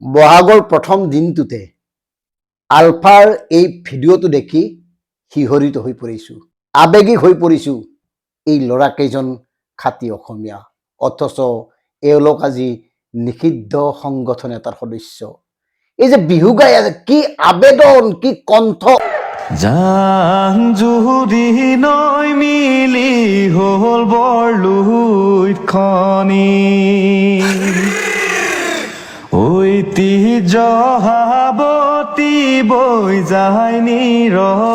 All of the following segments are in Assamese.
বহাগৰ প্ৰথম দিনটোতে আলফাৰ এই ভিডিঅ'টো দেখি শিহৰিত হৈ পৰিছোঁ, আৱেগিক হৈ পৰিছোঁ। এই ল'ৰাকেইজন খাতি অসমীয়া, অথচ এওঁলোক আজি নিষিদ্ধ সংগঠন এটাৰ সদস্য। এই যে বিহু গাই আছে, কি আবেদন, কি কণ্ঠ! জান জুৰি নৈ মিলি হ'ল বৰলুইত খনি, ঐতিহ্য হাবতি বৈ যায় নিৰৱধি।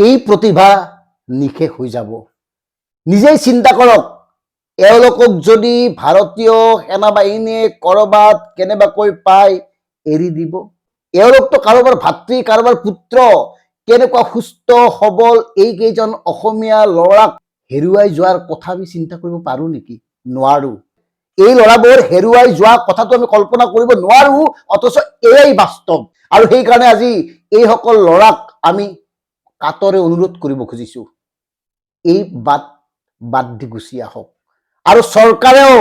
এই প্ৰতিভা নিশেষ হৈ যাব। নিজেই চিন্তা কৰক, এওঁলোকক যদি ভাৰতীয় সেনাবাহিনীয়ে ক'ৰবাত কেনেবাকৈ পাই এৰি দিব। এওঁলোকতো কাৰোবাৰ ভাতৃ, কাৰোবাৰ পুত্ৰ। কেনেকুৱা সুস্থ সবল এইকেইজন অসমীয়া ল'ৰাক হেৰুৱাই যোৱাৰ কথা আমি চিন্তা কৰিব পাৰোঁ নেকি? নোৱাৰো। এই ল'ৰাবোৰ হেৰুৱাই যোৱা কথাটো আমি কল্পনা কৰিব নোৱাৰো, অথচ এয়াই বাস্তৱ। আৰু সেইকাৰণে আজি এইসকল ল'ৰাক আমি কাতৰে অনুৰোধ কৰিব খুজিছোঁ, এই বাদ দি গুচি আহক। আৰু চৰকাৰেও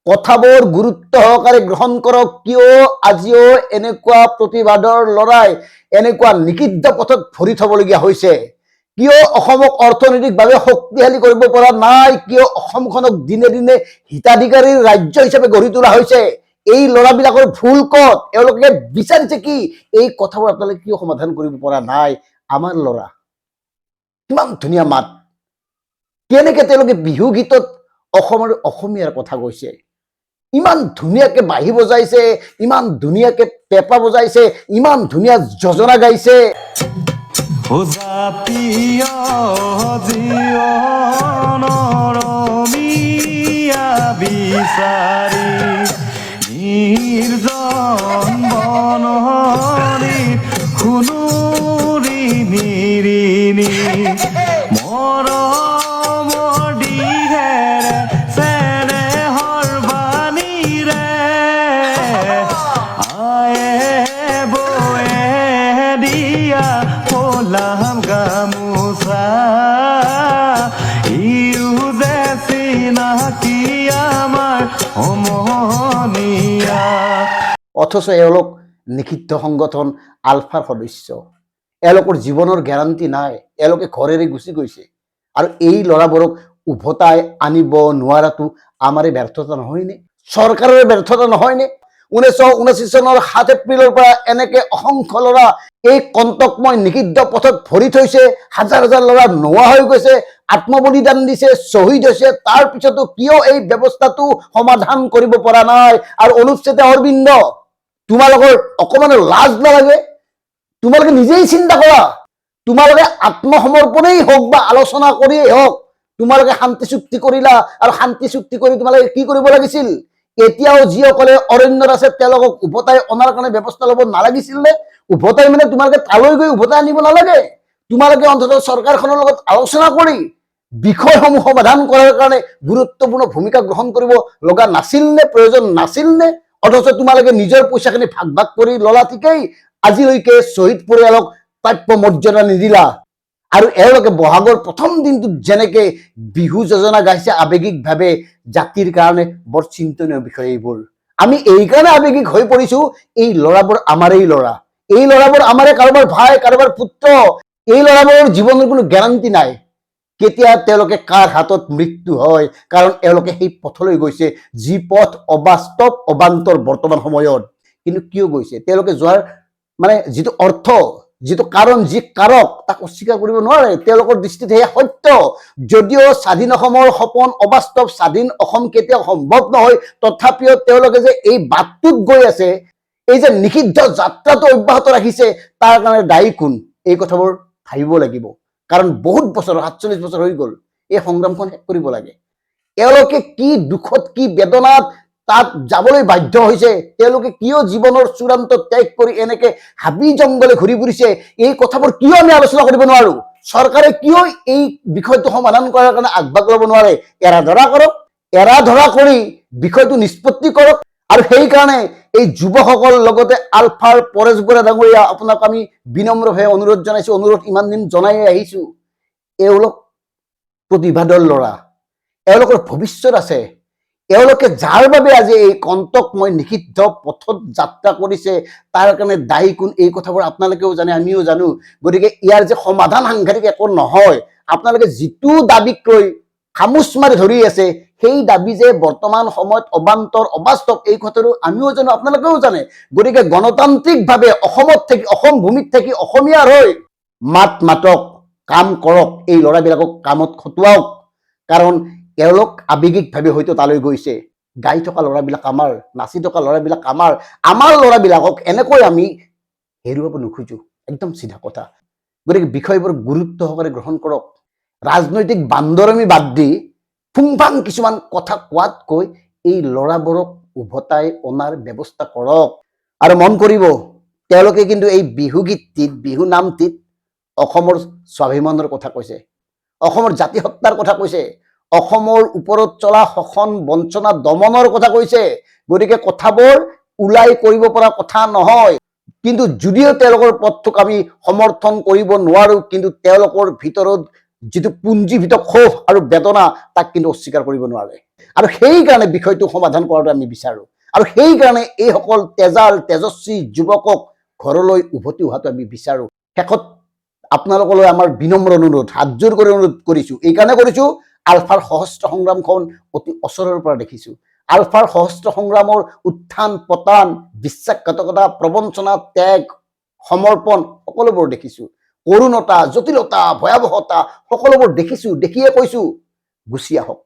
কথাবোৰ গুৰুত্ব সহকাৰে গ্ৰহণ কৰক। কিয় আজিও এনেকুৱা প্ৰতিবাদৰ ল'ৰাই এনেকুৱা নিষিদ্ধ পথত ভৰি থবলগীয়া হৈছে? কিয় অসমক অৰ্থনৈতিকভাৱে শক্তিশালী কৰিব পৰা নাই? কিয় অসমখনক দিনে দিনে হিতাধিকাৰীৰ ৰাজ্য হিচাপে গঢ়ি তোলা হৈছে? এই ল'ৰাবিলাকৰ ভুল ক'ত? এওঁলোকে বিচাৰিছে কি? এই কথাবোৰ আপোনালোকে কিয় সমাধান কৰিব পৰা নাই? আমাৰ ল'ৰা, কিমান ধুনীয়া মাত, কেনেকে তেওঁলোকে বিহু গীতত অসমীয়াৰ কথা কৈছে, ইমান ধুনীয়াকে বাঁহী বজাইছে, ইমান ধুনীয়াকে পেঁপা বজাইছে, ইমান ধুনীয়া যোজনা গাইছে। জাতীয় জীৱনৰ অমিয়া বিচাৰি নিৰ্জন বনৰি শুনুৰি নিৰিণি মৰমৰ দিহেৰে চেনেহৰ বাণীৰে আয়ে বয়ে দিয়া পলাম গামোচা ইউ যে চিনাকি আমাৰ সমনীয়া। অথচ এওঁলোক নিষিদ্ধ সংগঠন আলফাৰ সদস্য। এওঁলোকৰ জীৱনৰ গেৰাণ্টি নাই, এওঁলোকে ঘৰেৰে গুচি গৈছে। আৰু এই ল'ৰাবোৰক উভতাই আনিব নোৱাৰাটো আমাৰে ব্যৰ্থতা নহয়নে? চৰকাৰৰে ব্যৰ্থতা নহয়নে? 1979 চনৰ 7 এপ্ৰিলৰ পৰা এনেকে অসংখ্য ল'ৰা এই কণ্টকময় নিষিদ্ধ পথত ভৰি থৈছে। হাজাৰ হাজাৰ ল'ৰা নোহোৱা হৈ গৈছে, আত্মবলিদান দিছে, শ্বহীদ হৈছে। তাৰ পিছতো কিয় এই ব্যৱস্থাটো সমাধান কৰিব পৰা নাই? আৰু অনুপ চেতিয়া, অৰবিন্দ, তোমালোকৰ অকমান লাজ নালাগে? তোমালোকে নিজেই চিন্তা কৰা। তোমালোকে আত্মসমৰ্পণেই হওক বা আলোচনা কৰিয়েই হওক, তোমালোকে শান্তি চুক্তি কৰিলা, আৰু শান্তি চুক্তি কৰি তোমালোকে কি কৰিব লাগিছিল? এতিয়াও যিসকলে অৰণ্যত আছে তেওঁলোকক উভতাই অনাৰ কাৰণে ব্যৱস্থা ল'ব নালাগিছিল নে? উভতাই মানে তোমালোকে তালৈ গৈ উভতাই আনিব নালাগে? তোমালোকে অন্ততঃ চৰকাৰখনৰ লগত আলোচনা কৰি বিষয়সমূহ সমাধান কৰাৰ কাৰণে গুৰুত্বপূৰ্ণ ভূমিকা গ্ৰহণ কৰিব লগা নাছিল নে? প্ৰয়োজন নাছিল নে? অথচ তোমালোকে নিজৰ পইচাখিনি ভাগ ভাগ কৰি ল'লা, ঠিকেই। আজিলৈকে শ্বহীদ পৰিয়ালক প্ৰাপ্য মৰ্যাদা নিদিলা। আৰু এওঁলোকে বহাগৰ প্ৰথম দিনটোত যেনেকে বিহু যোজনা গাইছে আৱেগিকভাৱে, জাতিৰ কাৰণে বৰ চিন্তনীয় বিষয় এইবোৰ। আমি এই কাৰণে আৱেগিক হৈ পৰিছো, এই ল'ৰাবোৰ আমাৰেই ল'ৰা। এই ল'ৰাবোৰ আমাৰে কাৰোবাৰ ভাই, কাৰোবাৰ পুত্ৰ। এই ল'ৰাবোৰৰ জীৱনৰ কোনো গেৰাণ্টি নাই কেতিয়া তেওঁলোকে কাৰ হাতত মৃত্যু হয়, কাৰণ এওঁলোকে সেই পথলৈ গৈছে যি পথ অবাস্তৱ, অবান্তৰ বৰ্তমান সময়ত। কিন্তু কিয় গৈছে? তেওঁলোকে যোৱাৰ মানে যিটো অৰ্থ, যিটো কাৰণ, যি কাৰক, তাক অস্বীকাৰ কৰিব নোৱাৰে। তেওঁলোকৰ দৃষ্টিত সেয়া সত্য। যদিও স্বাধীন অসমৰ সপোন অবাস্তৱ, স্বাধীন অসম কেতিয়াও সম্ভৱ নহয়, তথাপিও তেওঁলোকে যে এই বাটটোত গৈ আছে, এই যে নিষিদ্ধ যাত্ৰাটো অব্যাহত ৰাখিছে, তাৰ কাৰণে দায়ী কোন? এই কথাবোৰ ভাবিব লাগিব। কাৰণ বহুত বছৰ, 47 বছৰ হৈ গ'ল, এই সংগ্ৰামখন শেষ কৰিব লাগে। এওঁলোকে কি দুখত, কি বেদনাত তাত যাবলৈ বাধ্য হৈছে, তেওঁলোকে কিয় জীৱনৰ চূড়ান্ত ত্যাগ কৰি এনেকে হাবি জংঘলে ঘূৰি ফুৰিছে, এই কথাবোৰ কিয় আমি আলোচনা কৰিব নোৱাৰো? চৰকাৰে কিয় এই বিষয়টো সমাধান কৰাৰ কাৰণে আগভাগ ল'ব নোৱাৰে? এৰা ধৰা কৰক, এৰা ধৰা কৰি বিষয়টো নিষ্পত্তি কৰক। আৰু সেইকাৰণে এই যুৱকসকল, লগতে আলফাৰ পৰেশ বৰা ডাঙৰীয়া, আপোনাক আমি বিনম্ৰভাৱে অনুৰোধ জনাইছো, অনুৰোধ ইমান দিন জনাই আহিছো, এওঁলোক প্ৰতিবাদৰ ল'ৰা, এওঁলোকৰ ভৱিষ্যত আছে। এওঁলোকে যাৰ বাবে আজি এই কণ্টকময় নিষিদ্ধ পথত যাত্ৰা কৰিছে তাৰ কাৰণে দায়ী কোন, এই কথাবোৰ আপোনালোকেও জানে, আমিও জানো। গতিকে ইয়াৰ যে সমাধান সাংঘাতিক একো নহয়। আপোনালোকে যিটো দাবীক লৈ খামোচ মাৰি ধৰি আছে, সেই দাবী যে বৰ্তমান সময়ত অবান্তৰ অবাস্তৱ, এই কথাটো আমিও জানো, আপোনালোকেও জানে। গতিকে গণতান্ত্ৰিকভাৱে অসমত থাকি, অসম ভূমিত থাকি অসমীয়াৰ হৈ মাতক, কাম কৰক, এই ল'ৰাবিলাকক কামত খটুৱাওক। কাৰণ এওঁলোক আৱেগিকভাৱে হয়তো তালৈ গৈছে। গাই থকা ল'ৰাবিলাক আমাৰ, নাচি থকা ল'ৰাবিলাক আমাৰ ল'ৰাবিলাকক এনেকৈ আমি হেৰুৱাব নোখোজো, একদম চিধা কথা। গতিকে বিষয়বোৰ গুৰুত্ব সহকাৰে গ্ৰহণ কৰক। ৰাজনৈতিক বান্দৰমি বাদ দি ফুংফাং কিছুমান কথা কোৱাতকৈ এই ল'ৰাবোৰক উভতাই অনাৰ ব্যৱস্থা কৰক। আৰু মন কৰিব, তেওঁলোকে কিন্তু এই বিহু গীতটিত, বিহু নামটিত অসমৰ স্বাভিমানৰ কথা কৈছে, অসমৰ জাতি সত্তাৰ কথা কৈছে, অসমৰ ওপৰত চলা শোষণ বঞ্চনা দমনৰ কথা কৈছে। গতিকে কথাবোৰ ওলাই কৰিব পৰা কথা নহয়। কিন্তু যদিও তেওঁলোকৰ পথটোক আমি সমৰ্থন কৰিব নোৱাৰো, কিন্তু তেওঁলোকৰ ভিতৰত যিটো পুঞ্জীভূত ক্ষোভ আৰু বেদনা, তাক কিন্তু অস্বীকাৰ কৰিব নোৱাৰে। আৰু সেইকাৰণে বিষয়টো সমাধান কৰাটো আমি বিচাৰো। আৰু সেইকাৰণে এইসকল তেজস্বী যুৱকক ঘৰলৈ উভতি অহাটো আমি বিচাৰো। শেষত আপোনালোকলৈ আমাৰ বিনম্ৰ অনুৰোধ, হাতযোৰ কৰি অনুৰোধ কৰিছো। এইকাৰণে কৰিছো, আলফাৰ সহস্ৰ সংগ্ৰামখন অতি ওচৰৰ পৰা দেখিছো। আলফাৰ সহস্ৰ সংগ্ৰামৰ উত্থান পতান, বিশ্বাসঘাতকতা, প্ৰবঞ্চনা, ত্যাগ, সমৰ্পণ সকলোবোৰ দেখিছো। কৰুণতা, জটিলতা, ভয়াৱহতা সকলোবোৰ দেখিছো। দেখিয়ে কৈছো, গুচি আহক।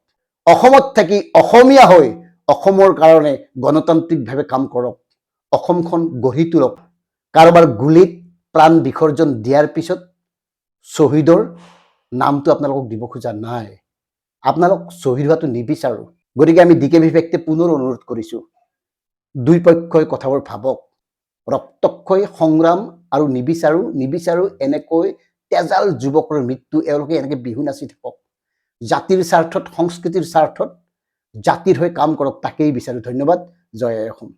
অসমত থাকি অসমীয়া হৈ অসমৰ কাৰণে গণতান্ত্ৰিকভাৱে কাম কৰক। অসমখন গঢ়ি তোলক। কাৰোবাৰ গুলিত প্ৰাণ বিসৰ্জন দিয়াৰ পিছত শ্বহীদৰ নামটো আপোনালোকক দিব খোজা নাই। আপোনালোক শ্বহীদ হোৱাটো নিবিচাৰো। গতিকে আমি DKB ফেক্টে পুনৰ অনুৰোধ কৰিছো, দুই পক্ষই কথাবোৰ ভাবক। ৰক্তক্ষয়ী সংগ্ৰাম আৰু নিবিচাৰো এনেকৈ তেজাল যুৱকৰ মৃত্যু। এওঁলোকে এনেকৈ বিহু নাচি থাকক। জাতিৰ স্বাৰ্থত, সংস্কৃতিৰ স্বাৰ্থত জাতিৰ হৈ কাম কৰক, তাকেই বিচাৰো। ধন্যবাদ। জয় আই অসম।